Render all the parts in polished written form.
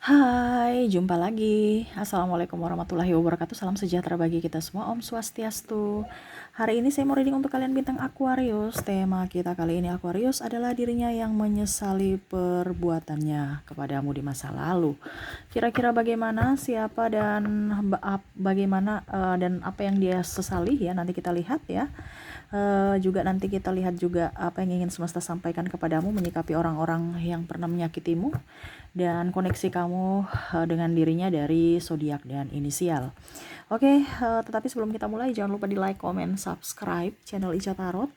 Hai, jumpa lagi. Assalamualaikum warahmatullahi wabarakatuh. Salam sejahtera bagi kita semua. Om Swastiastu. Hari ini saya mau reading untuk kalian bintang Aquarius. Tema kita kali ini Aquarius adalah dirinya yang menyesali perbuatannya kepadamu di masa lalu. Kira-kira bagaimana, siapa dan bagaimana dan apa yang dia sesali ya. Nanti kita lihat ya. Juga nanti kita lihat juga apa yang ingin semesta sampaikan kepadamu menyikapi orang-orang yang pernah menyakitimu dan koneksi kamu dengan dirinya dari zodiak dan inisial. Oke, tetapi sebelum kita mulai jangan lupa di like, comment, subscribe channel Ica Tarot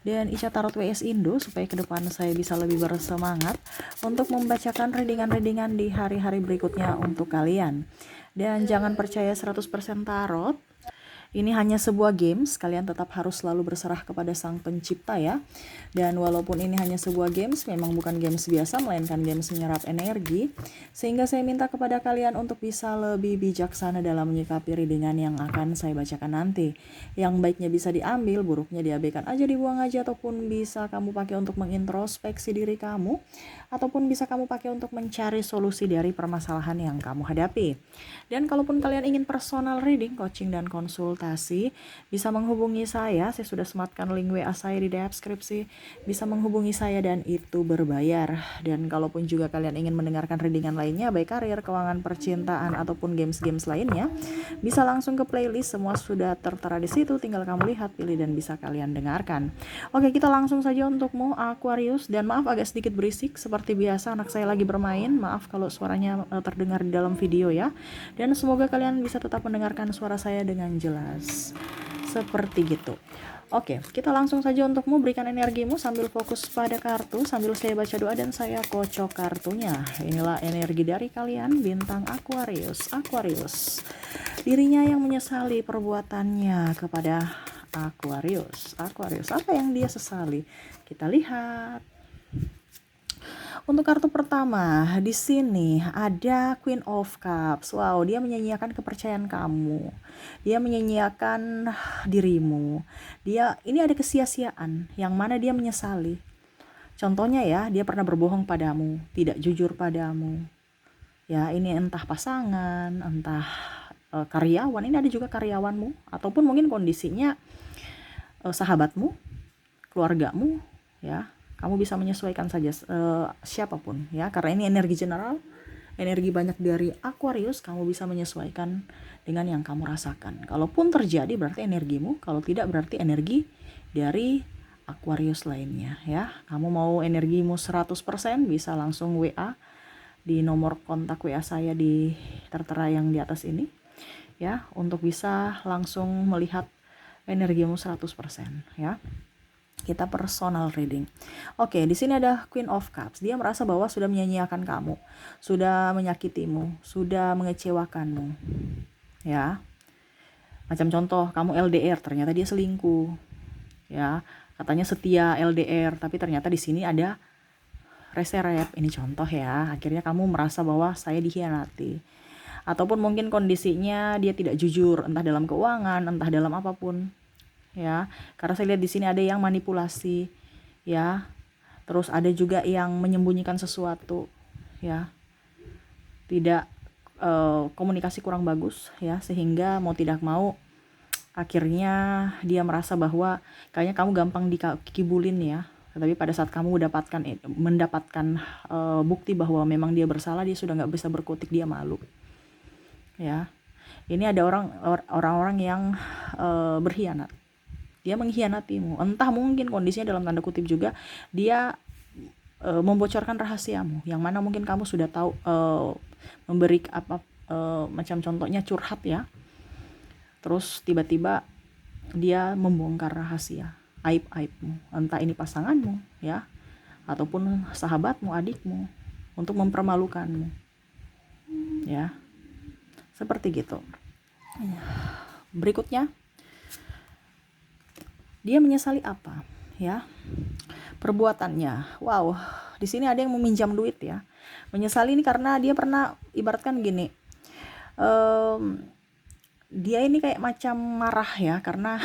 dan Ica Tarot WS Indo supaya ke depan saya bisa lebih bersemangat untuk membacakan readingan-readingan di hari-hari berikutnya untuk kalian. Dan jangan percaya 100% tarot. Ini hanya sebuah games, kalian tetap harus selalu berserah kepada sang pencipta ya. Dan walaupun ini hanya sebuah games, memang bukan games biasa, melainkan games menyerap energi. Sehingga saya minta kepada kalian untuk bisa lebih bijaksana dalam menyikapi readingan yang akan saya bacakan nanti. Yang baiknya bisa diambil, buruknya diabaikan aja, dibuang aja, ataupun bisa kamu pakai untuk mengintrospeksi diri kamu, ataupun bisa kamu pakai untuk mencari solusi dari permasalahan yang kamu hadapi. Dan kalaupun kalian ingin personal reading, coaching, dan konsultasi, bisa menghubungi saya sudah sematkan link WA saya di deskripsi, bisa menghubungi saya dan itu berbayar. Dan kalaupun juga kalian ingin mendengarkan readingan lainnya, baik karir, keuangan, percintaan, ataupun games-games lainnya, bisa langsung ke playlist, semua sudah tertera di situ, tinggal kamu lihat, pilih, dan bisa kalian dengarkan. Oke, kita langsung saja untukmu Aquarius, dan maaf agak sedikit berisik, seperti biasa anak saya lagi bermain, maaf kalau suaranya terdengar di dalam video ya. Dan semoga kalian bisa tetap mendengarkan suara saya dengan jelas. Seperti gitu. Oke, kita langsung saja untukmu, berikan energimu sambil fokus pada kartu, sambil saya baca doa dan saya kocok kartunya. Inilah energi dari kalian, bintang Aquarius. Aquarius, dirinya yang menyesali perbuatannya kepada Aquarius. Aquarius, apa yang dia sesali? Kita lihat. Untuk kartu pertama, di sini ada Queen of Cups. Wow, dia menyanyiakan kepercayaan kamu. Dia menyanyiakan dirimu. Ini ada kesia-siaan yang mana dia menyesali. Contohnya ya, dia pernah berbohong padamu, tidak jujur padamu. Ya, ini entah pasangan, entah karyawan. Ini ada juga karyawanmu, ataupun mungkin kondisinya sahabatmu, keluargamu, ya. Kamu bisa menyesuaikan saja siapapun ya, karena ini energi general, energi banyak dari Aquarius, kamu bisa menyesuaikan dengan yang kamu rasakan. Kalaupun terjadi berarti energimu, kalau tidak berarti energi dari Aquarius lainnya ya. Kamu mau energimu 100%, bisa langsung WA di nomor kontak WA saya di tertera yang di atas ini ya, untuk bisa langsung melihat energimu 100% ya. Kita personal reading. Oke, di sini ada Queen of Cups. Dia merasa bahwa sudah menyanyiakan kamu, sudah menyakitimu, sudah mengecewakanmu. Ya. Macam contoh, kamu LDR, ternyata dia selingkuh. Ya, katanya setia LDR, tapi ternyata di sini ada reseret. Ini contoh ya. Akhirnya kamu merasa bahwa saya dikhianati. Ataupun mungkin kondisinya dia tidak jujur, entah dalam keuangan, entah dalam apapun. Ya, karena saya lihat di sini ada yang manipulasi ya, terus ada juga yang menyembunyikan sesuatu ya, tidak komunikasi kurang bagus ya, sehingga mau tidak mau akhirnya dia merasa bahwa kayaknya kamu gampang dikibulin ya. Tetapi pada saat kamu mendapatkan bukti bahwa memang dia bersalah, dia sudah nggak bisa berkutik, dia malu ya. Ini ada orang-orang yang berkhianat. Dia mengkhianatimu, entah mungkin kondisinya dalam tanda kutip juga dia membocorkan rahasiamu, yang mana mungkin kamu sudah tahu, memberi macam contohnya curhat ya, terus tiba-tiba dia membongkar rahasia aib-aibmu, entah ini pasanganmu ya, ataupun sahabatmu, adikmu, untuk mempermalukanmu ya, seperti gitu. Berikutnya, dia menyesali apa ya? Perbuatannya. Wow, di sini ada yang meminjam duit ya. Menyesali ini karena dia pernah, ibaratkan gini, dia ini kayak macam marah ya, karena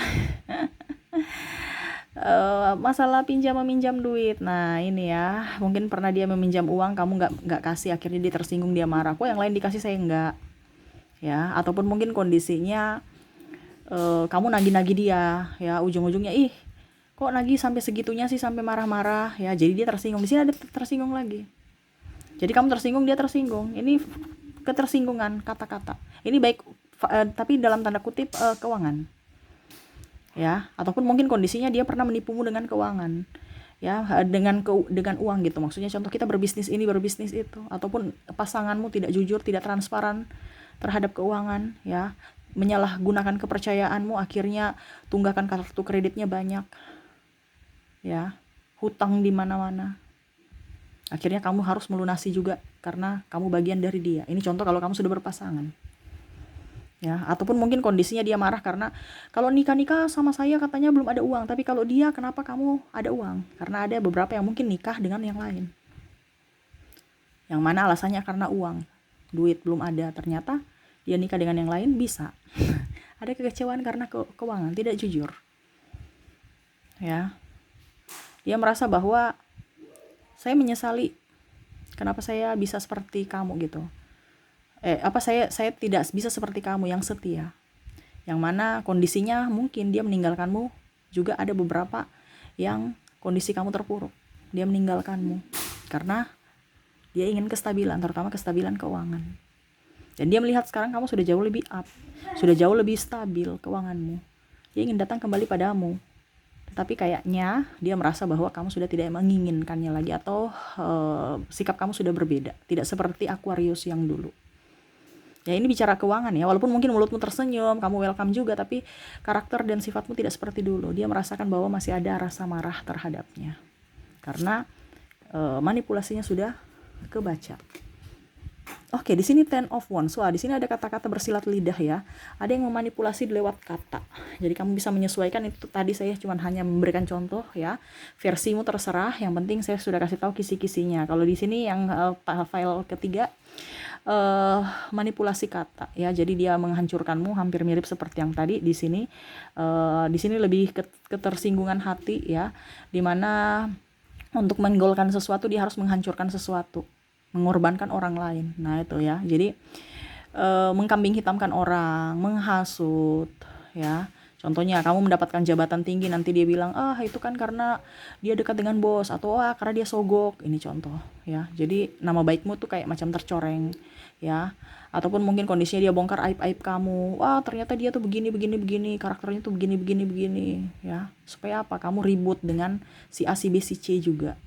Masalah pinjam meminjam duit. Nah, ini ya, mungkin pernah dia meminjam uang, kamu nggak kasih, akhirnya dia tersinggung, dia marah. Kok yang lain dikasih saya enggak? Ya, ataupun mungkin kondisinya kamu nagih-nagih dia, ya ujung-ujungnya kok nagih sampai segitunya sih, sampai marah-marah, ya jadi dia tersinggung. Di sini ada tersinggung lagi. Jadi kamu tersinggung, dia tersinggung. Ini ketersinggungan kata-kata. Ini baik, tapi dalam tanda kutip keuangan. Ya, ataupun mungkin kondisinya dia pernah menipumu dengan keuangan. Ya, dengan uang gitu. Maksudnya contoh kita berbisnis ini, berbisnis itu, ataupun pasanganmu tidak jujur, tidak transparan terhadap keuangan, ya. Menyalahgunakan kepercayaanmu, akhirnya tunggakan kartu kreditnya banyak. Ya, hutang di mana-mana. Akhirnya kamu harus melunasi juga karena kamu bagian dari dia. Ini contoh kalau kamu sudah berpasangan. Ya, ataupun mungkin kondisinya dia marah karena kalau nikah sama saya katanya belum ada uang, tapi kalau dia kenapa kamu ada uang? Karena ada beberapa yang mungkin nikah dengan yang lain. Yang mana alasannya karena uang. Duit belum ada, ternyata dia nikah dengan yang lain bisa. Ada kekecewaan karena keuangan, tidak jujur. Ya. Dia merasa bahwa saya menyesali kenapa saya bisa seperti kamu gitu. Saya tidak bisa seperti kamu yang setia. Yang mana kondisinya mungkin dia meninggalkanmu, juga ada beberapa yang kondisi kamu terpuruk. Dia meninggalkanmu karena dia ingin kestabilan, terutama kestabilan keuangan. Dan dia melihat sekarang kamu sudah jauh lebih up, sudah jauh lebih stabil keuanganmu. Dia ingin datang kembali padamu. Tetapi kayaknya dia merasa bahwa kamu sudah tidak menginginkannya lagi, atau sikap kamu sudah berbeda, tidak seperti Aquarius yang dulu. Ya, ini bicara keuangan ya, walaupun mungkin mulutmu tersenyum, kamu welcome juga, tapi karakter dan sifatmu tidak seperti dulu. Dia merasakan bahwa masih ada rasa marah terhadapnya karena manipulasinya sudah kebaca. Oke, di sini Ten of Wands. Wah, di sini ada kata-kata bersilat lidah ya. Ada yang memanipulasi lewat kata. Jadi kamu bisa menyesuaikan. Itu tadi saya cuma hanya memberikan contoh ya. Versimu terserah. Yang penting saya sudah kasih tahu kisi-kisinya. Kalau di sini yang file ketiga, manipulasi kata ya. Jadi dia menghancurkanmu, hampir mirip seperti yang tadi di sini. Di sini lebih ketersinggungan hati ya. Dimana untuk menggolkan sesuatu dia harus menghancurkan sesuatu, mengorbankan orang lain. Nah itu ya, jadi mengkambing hitamkan orang, menghasut ya. Contohnya kamu mendapatkan jabatan tinggi, nanti dia bilang itu kan karena dia dekat dengan bos, atau karena dia sogok. Ini contoh ya. Jadi nama baikmu tuh kayak macam tercoreng ya. Ataupun mungkin kondisinya dia bongkar aib-aib kamu. Ternyata dia tuh begini, karakternya tuh begini ya. Supaya apa? Kamu ribut dengan si A, si B, si C juga.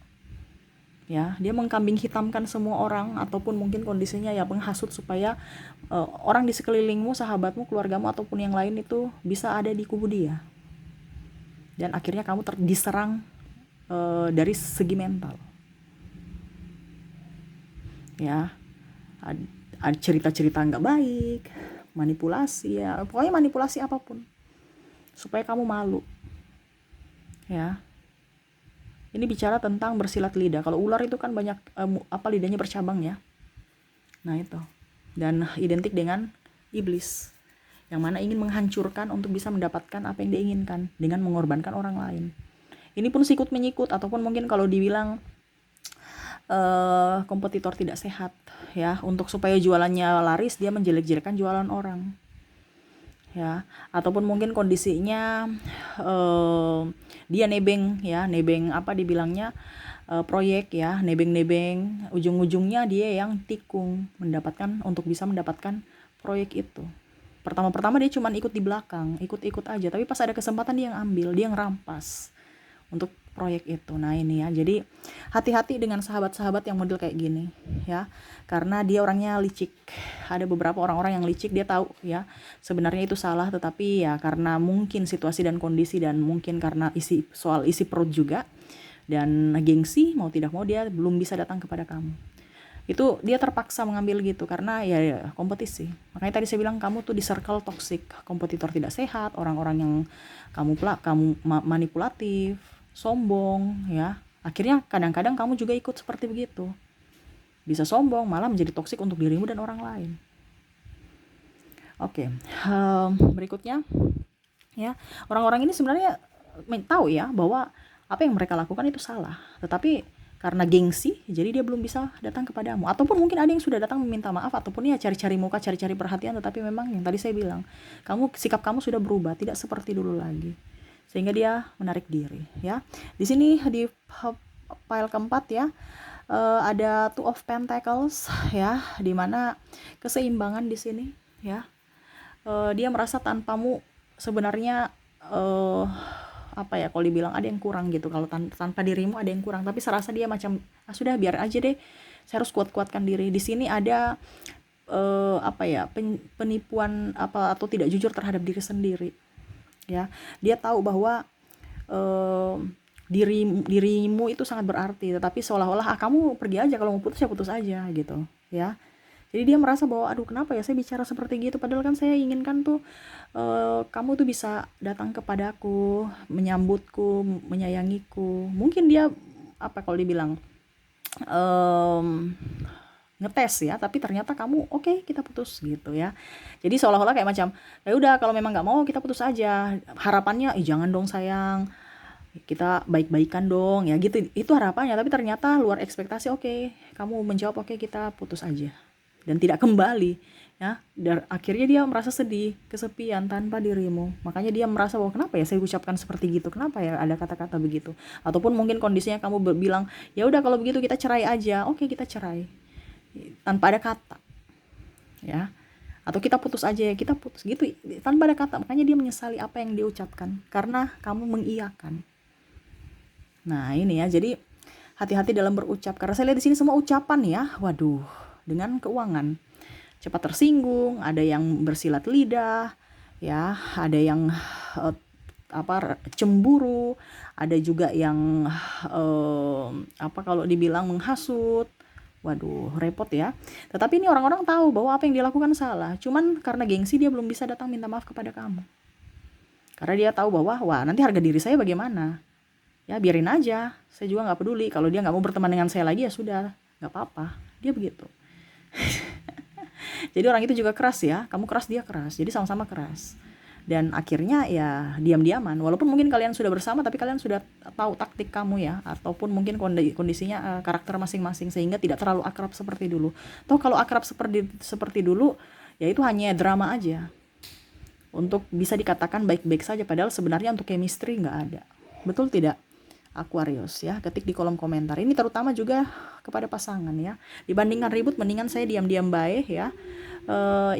Ya, dia mengkambing hitamkan semua orang, ataupun mungkin kondisinya ya menghasut supaya orang di sekelilingmu, sahabatmu, keluargamu, ataupun yang lain itu bisa ada di kubu dia. Dan akhirnya kamu diserang dari segi mental. Ya, ada cerita-cerita nggak baik, manipulasi ya, pokoknya manipulasi apapun supaya kamu malu. Ya. Ini bicara tentang bersilat lidah. Kalau ular itu kan banyak lidahnya bercabang ya. Nah itu. Dan identik dengan iblis, yang mana ingin menghancurkan untuk bisa mendapatkan apa yang dia inginkan dengan mengorbankan orang lain. Ini pun sikut menyikut, ataupun mungkin kalau dibilang kompetitor tidak sehat ya. Untuk supaya jualannya laris, dia menjelek-jelekan jualan orang. Ya, ataupun mungkin kondisinya dia nebeng apa dibilangnya, proyek ya, nebeng ujung-ujungnya dia yang tikung untuk bisa mendapatkan proyek itu. Pertama-tama dia cuma ikut di belakang, ikut aja, tapi pas ada kesempatan dia yang ambil, dia yang rampas untuk proyek itu. Nah ini ya, jadi hati-hati dengan sahabat-sahabat yang model kayak gini ya, karena dia orangnya licik. Ada beberapa orang-orang yang licik, dia tahu ya sebenarnya itu salah, tetapi ya karena mungkin situasi dan kondisi, dan mungkin karena isi perut juga dan gengsi, mau tidak mau dia belum bisa datang kepada kamu. Itu dia terpaksa mengambil gitu karena ya kompetisi. Makanya tadi saya bilang kamu tuh di circle toxic, kompetitor tidak sehat, orang-orang yang kamu manipulatif, sombong ya. Akhirnya kadang-kadang kamu juga ikut seperti begitu. Bisa sombong, malah menjadi toksik untuk dirimu dan orang lain. Oke, berikutnya ya, orang-orang ini sebenarnya tahu ya bahwa apa yang mereka lakukan itu salah, tetapi karena gengsi jadi dia belum bisa datang kepadamu. Ataupun mungkin ada yang sudah datang meminta maaf, ataupun ya cari-cari muka, cari-cari perhatian, tetapi memang yang tadi saya bilang, sikap kamu sudah berubah, tidak seperti dulu lagi, sehingga dia menarik diri ya. Di sini di file keempat ya, ada Two of Pentacles ya, dimana keseimbangan di sini ya. Dia merasa tanpamu sebenarnya apa ya, kalau dibilang ada yang kurang gitu, kalau tanpa dirimu ada yang kurang, tapi serasa dia macam sudah biar aja deh, saya harus kuat-kuatkan diri. Di sini ada apa ya, penipuan apa atau tidak jujur terhadap diri sendiri ya. Dia tahu bahwa dirimu itu sangat berarti, tetapi seolah-olah kamu pergi aja, kalau mau putus ya putus aja gitu ya. Jadi dia merasa bahwa aduh, kenapa ya saya bicara seperti gitu, padahal kan saya inginkan tuh kamu tuh bisa datang kepadaku, menyambutku, menyayangiku. Mungkin dia apa, kalau dibilang ngetes ya, tapi ternyata kamu oke, kita putus gitu ya. Jadi seolah-olah kayak macam ya udah, kalau memang nggak mau kita putus aja. Harapannya jangan dong sayang, kita baik-baikan dong ya gitu, itu harapannya. Tapi ternyata luar ekspektasi. Oke, kamu menjawab oke, kita putus aja, dan tidak kembali ya. Dan akhirnya dia merasa sedih, kesepian tanpa dirimu. Makanya dia merasa bahwa kenapa ya saya ucapkan seperti gitu, kenapa ya ada kata-kata begitu. Ataupun mungkin kondisinya kamu bilang ya udah kalau begitu kita cerai aja. Oke, kita cerai tanpa ada kata ya, atau kita putus aja ya, kita putus gitu tanpa ada kata. Makanya dia menyesali apa yang dia ucapkan karena kamu mengiyakan. Nah ini ya, jadi hati-hati dalam berucap, karena saya lihat di sini semua ucapan ya, waduh, dengan keuangan, cepat tersinggung, ada yang bersilat lidah ya, ada yang cemburu, ada juga yang apa kalau dibilang menghasut. Waduh, repot ya. Tetapi ini orang-orang tahu bahwa apa yang dia lakukan salah, cuman karena gengsi dia belum bisa datang minta maaf kepada kamu. Karena dia tahu bahwa wah, nanti harga diri saya bagaimana. Ya biarin aja, saya juga nggak peduli. Kalau dia nggak mau berteman dengan saya lagi ya sudah, nggak apa-apa. Dia begitu. Jadi orang itu juga keras ya, kamu keras dia keras, jadi sama-sama keras. Dan akhirnya ya diam-diaman, walaupun mungkin kalian sudah bersama, tapi kalian sudah tahu taktik kamu ya, ataupun mungkin kondisinya karakter masing-masing, sehingga tidak terlalu akrab seperti dulu. Toh kalau akrab seperti dulu ya itu hanya drama aja, untuk bisa dikatakan baik-baik saja, padahal sebenarnya untuk chemistry nggak ada. Betul tidak Aquarius ya? Ketik di kolom komentar. Ini terutama juga kepada pasangan ya. Dibandingkan ribut, mendingan saya diam-diam baik ya.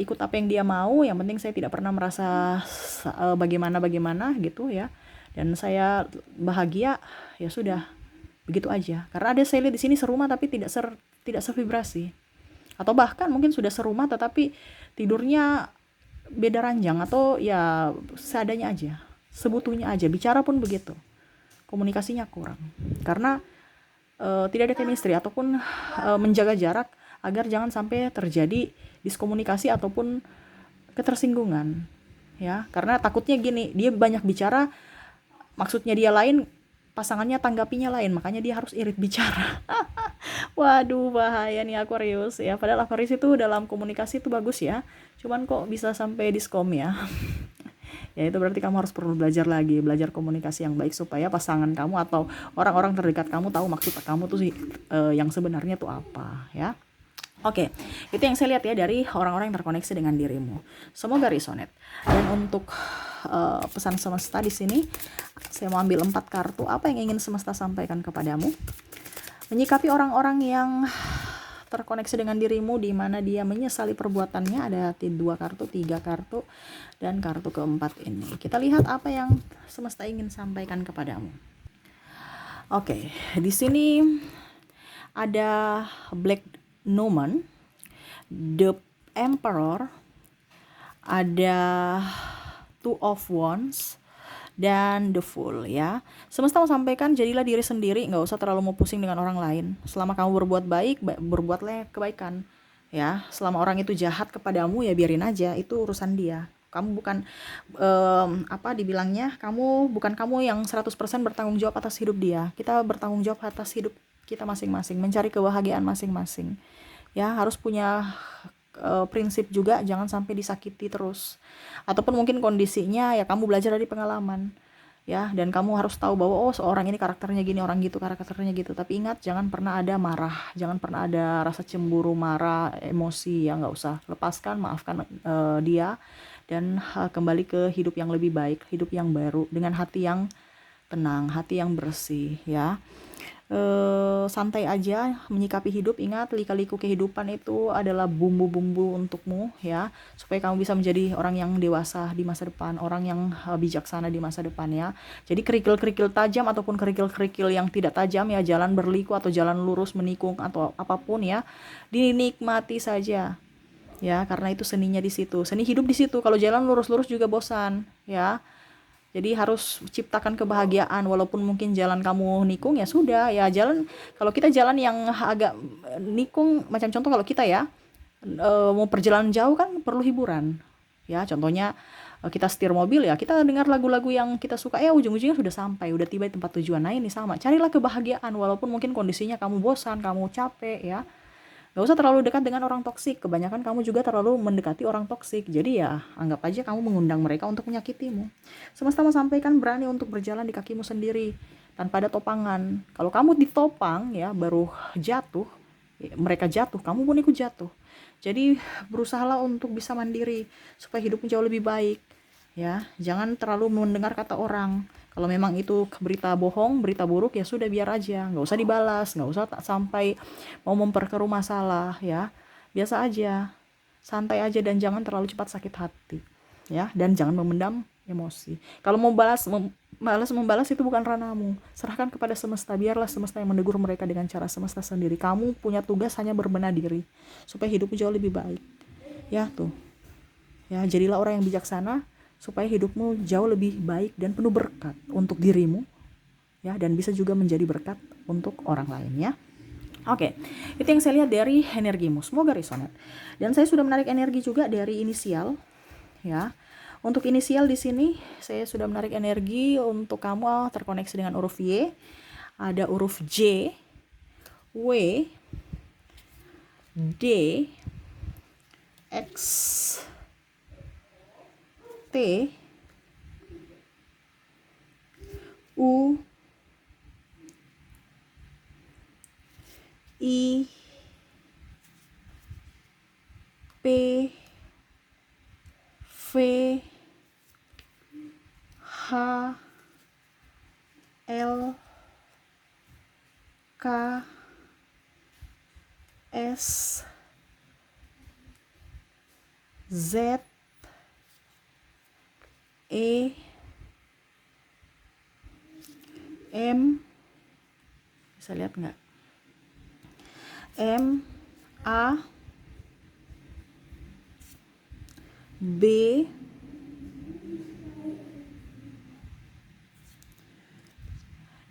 Ikut apa yang dia mau, yang penting saya tidak pernah merasa bagaimana gitu ya. Dan saya bahagia, ya sudah, begitu aja. Karena ada saya lihat di sini serumah tapi tidak sevibrasi. Atau bahkan mungkin sudah serumah tetapi tidurnya beda ranjang, atau ya seadanya aja, sebutuhnya aja, bicara pun begitu. Komunikasinya kurang karena tidak ada chemistry, ataupun menjaga jarak agar jangan sampai terjadi diskomunikasi ataupun ketersinggungan ya. Karena takutnya gini, dia banyak bicara, maksudnya dia lain, pasangannya tanggapinya lain, makanya dia harus irit bicara. Waduh, bahaya nih Aquarius ya. Padahal Aquarius itu dalam komunikasi itu bagus ya, cuman kok bisa sampai diskom ya. Ya itu berarti kamu harus perlu belajar lagi, belajar komunikasi yang baik, supaya pasangan kamu atau orang-orang terdekat kamu tahu maksud kamu tuh yang sebenarnya tuh apa ya. Oke, itu yang saya lihat ya dari orang-orang yang terkoneksi dengan dirimu. Semoga resonate. Dan untuk pesan semesta di sini, saya mau ambil 4 kartu. Apa yang ingin semesta sampaikan kepadamu? Menyikapi orang-orang yang terkoneksi dengan dirimu, di mana dia menyesali perbuatannya. Ada 2 kartu, 3 kartu, dan kartu keempat ini. Kita lihat apa yang semesta ingin sampaikan kepadamu. Oke, di sini ada Black Numen, The Emperor, ada Two of Wands, dan The Fool ya. Semesta mau sampaikan, jadilah diri sendiri, nggak usah terlalu mau pusing dengan orang lain. Selama kamu berbuat baik, berbuatlah kebaikan ya. Selama orang itu jahat kepadamu ya biarin aja, itu urusan dia. Kamu bukan dibilangnya, bukan kamu yang 100% bertanggung jawab atas hidup dia. Kita bertanggung jawab atas hidup kita masing-masing, mencari kebahagiaan masing-masing ya. Harus punya prinsip juga, jangan sampai disakiti terus. Ataupun mungkin kondisinya ya kamu belajar dari pengalaman ya, dan kamu harus tahu bahwa oh seorang ini karakternya gini, orang gitu karakternya gitu. Tapi ingat, jangan pernah ada marah, jangan pernah ada rasa cemburu, marah, emosi, ya nggak usah. Lepaskan, maafkan dia, dan kembali ke hidup yang lebih baik, hidup yang baru dengan hati yang tenang, hati yang bersih, ya. Santai aja menyikapi hidup. Ingat, lika-liku kehidupan itu adalah bumbu-bumbu untukmu, ya, supaya kamu bisa menjadi orang yang dewasa di masa depan, orang yang bijaksana di masa depan, ya. Jadi kerikil-kerikil tajam ataupun kerikil-kerikil yang tidak tajam, ya, jalan berliku atau jalan lurus menikung atau apapun, ya, dinikmati saja, ya, karena itu seninya di situ, seni hidup di situ. Kalau jalan lurus-lurus juga bosan, ya. Jadi harus ciptakan kebahagiaan, walaupun mungkin jalan kamu nikung, ya sudah, ya jalan. Kalau kita jalan yang agak nikung, macam contoh kalau kita, ya, mau perjalanan jauh kan perlu hiburan, ya. Contohnya kita setir mobil, ya kita dengar lagu-lagu yang kita suka, ya ujung-ujungnya sudah sampai, udah tiba di tempat tujuan. Nah ini sama, carilah kebahagiaan walaupun mungkin kondisinya kamu bosan, kamu capek, ya. Gak usah terlalu dekat dengan orang toksik. Kebanyakan kamu juga terlalu mendekati orang toksik. Jadi ya anggap aja kamu mengundang mereka untuk menyakitimu. Semesta sampaikan berani untuk berjalan di kakimu sendiri tanpa ada topangan. Kalau kamu ditopang, ya baru jatuh, ya, mereka jatuh, kamu pun ikut jatuh. Jadi berusahalah untuk bisa mandiri supaya hidupmu jauh lebih baik, ya. Jangan terlalu mendengar kata orang. Kalau memang itu berita bohong, berita buruk, ya sudah biar aja, nggak usah dibalas, nggak usah sampai mau memperkeruh masalah, ya. Biasa aja, santai aja, dan jangan terlalu cepat sakit hati, ya. Dan jangan memendam emosi. Kalau mau membalas itu bukan ranahmu. Serahkan kepada semesta, biarlah semesta yang menegur mereka dengan cara semesta sendiri. Kamu punya tugas hanya berbenah diri supaya hidupmu jauh lebih baik, ya tuh. Ya, jadilah orang yang bijaksana supaya hidupmu jauh lebih baik dan penuh berkat untuk dirimu, ya, dan bisa juga menjadi berkat untuk orang lain, ya. Oke, itu yang saya lihat dari energimu. Semoga resonate. Dan saya sudah menarik energi juga dari inisial, ya. Untuk inisial di sini saya sudah menarik energi untuk kamu terkoneksi dengan huruf Y, ada huruf J, W, D, X, T, U, I, P, V, H, L, K, S, Z, E, M, bisa lihat nggak? M, A, B,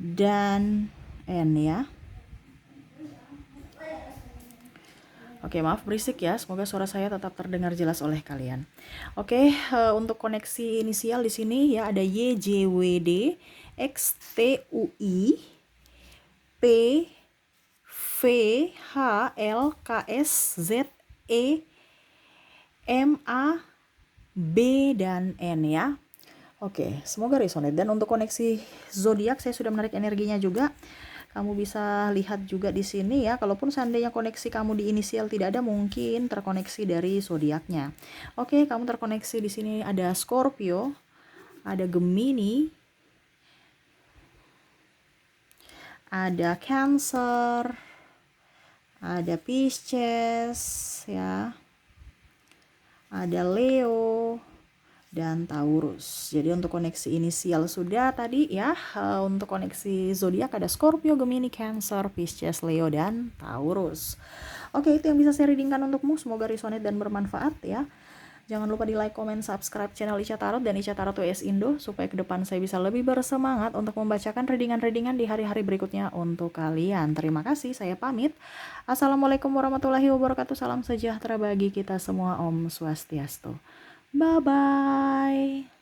dan N, ya. Oke, maaf berisik ya. Semoga suara saya tetap terdengar jelas oleh kalian. Oke, untuk koneksi inisial di sini, ya, ada Y, J, W, D, X, T, U, I, P, V, H, L, K, S, Z, E, M, A, B, dan N, ya. Oke, semoga resonate. Dan untuk koneksi zodiak saya sudah menarik energinya juga. Kamu bisa lihat juga di sini, ya. Kalaupun seandainya koneksi kamu di inisial tidak ada, mungkin terkoneksi dari zodiaknya. Oke, kamu terkoneksi di sini ada Scorpio, ada Gemini, ada Cancer, ada Pisces, ya. Ada Leo dan Taurus. Jadi untuk koneksi inisial sudah tadi, ya. Untuk koneksi zodiak ada Scorpio, Gemini, Cancer, Pisces, Leo, dan Taurus. Oke, itu yang bisa saya readingkan untukmu. Semoga resonate dan bermanfaat, ya. Jangan lupa di like, comment, subscribe channel Ica Tarot dan Ica Tarot WS Indo supaya ke depan saya bisa lebih bersemangat untuk membacakan readingan-readingan di hari-hari berikutnya untuk kalian. Terima kasih, saya pamit. Assalamualaikum warahmatullahi wabarakatuh. Salam sejahtera bagi kita semua. Om Swastiastu. Bye-bye.